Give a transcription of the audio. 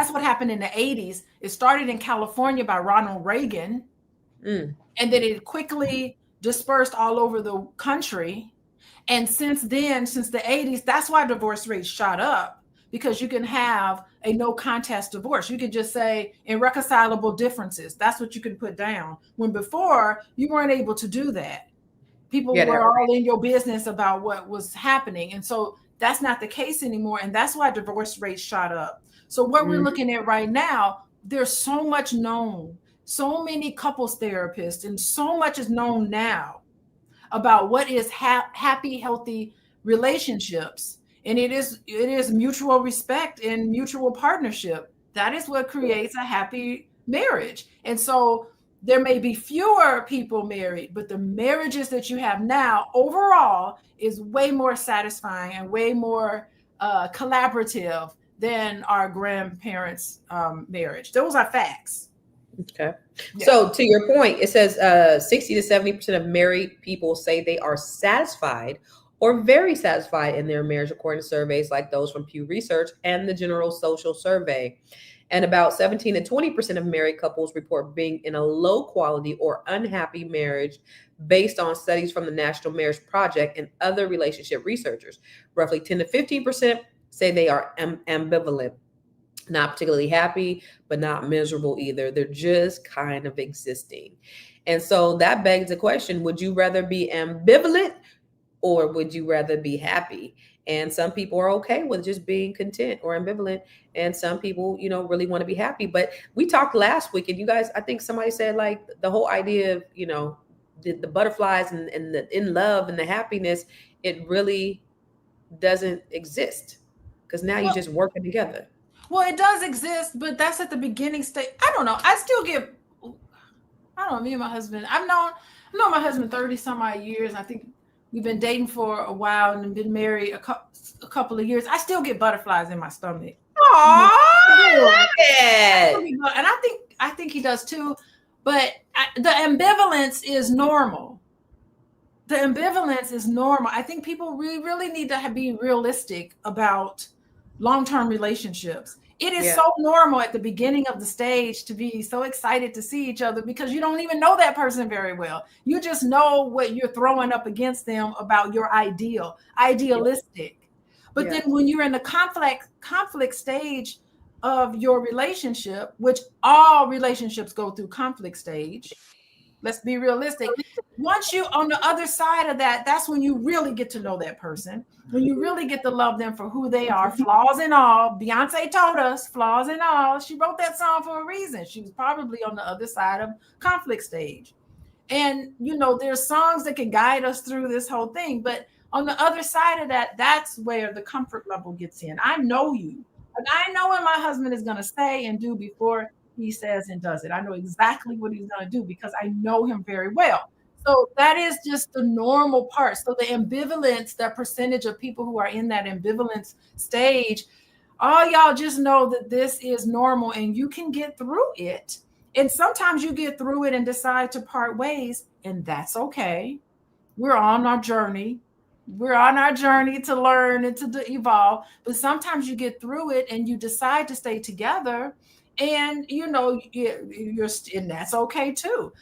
That's what happened in the 80s. It started in California by Ronald Reagan, and then it quickly dispersed all over the country. And since then, since the 80s, that's why divorce rates shot up, because you can have a no contest divorce. You could just say irreconcilable differences. That's what you can put down. When before, you weren't able to do that. People were all in your business about what was happening. And so that's not the case anymore. And that's why divorce rates shot up. So what we're looking at right now, there's so much known, so many couples therapists, and so much is known now about what is happy, healthy relationships. And it is mutual respect and mutual partnership. That is what creates a happy marriage. And so there may be fewer people married, but the marriages that you have now overall is way more satisfying and way more collaborative than our grandparents' marriage. Those are facts. Okay. Yeah. So to your point, it says 60 to 70% of married people say they are satisfied or very satisfied in their marriage, according to surveys like those from Pew Research and the General Social Survey. And about 17 to 20% of married couples report being in a low quality or unhappy marriage based on studies from the National Marriage Project and other relationship researchers. Roughly 10 to 15% say they are ambivalent, not particularly happy, but not miserable either. They're just kind of existing. And so that begs the question, would you rather be ambivalent or would you rather be happy? And some people are okay with just being content or ambivalent. And some people, really want to be happy. But we talked last week and you guys, I think somebody said like the whole idea of, the butterflies and the in love and the happiness, it really doesn't exist because now you're just working together. Well, it does exist, but that's at the beginning stage. I don't know. Me and my husband, I've known my husband 30 some odd years. I think we've been dating for a while and been married a couple of years. I still get butterflies in my stomach. Aww, I love it. And I think he does too. But the ambivalence is normal. The ambivalence is normal. I think people really need to be realistic about long-term relationships. It is so normal at the beginning of the stage to be so excited to see each other because you don't even know that person very well. You just know what you're throwing up against them about your idealistic. But then when you're in the conflict stage of your relationship, which all relationships go through conflict stage, let's be realistic. Once you on the other side of that, that's when you really get to know that person. When you really get to love them for who they are, flaws and all. Beyonce told us, flaws and all. She wrote that song for a reason. She was probably on the other side of conflict stage. And, there's songs that can guide us through this whole thing. But on the other side of that, that's where the comfort level gets in. I know you. Like, I know what my husband is going to say and do before he says and does it. I know exactly what he's going to do because I know him very well. So that is just the normal part. So the ambivalence, that percentage of people who are in that ambivalence stage, all y'all just know that this is normal and you can get through it. And sometimes you get through it and decide to part ways, and that's okay. We're on our journey. We're on our journey to learn and to evolve. But sometimes you get through it and you decide to stay together. And, and that's okay too.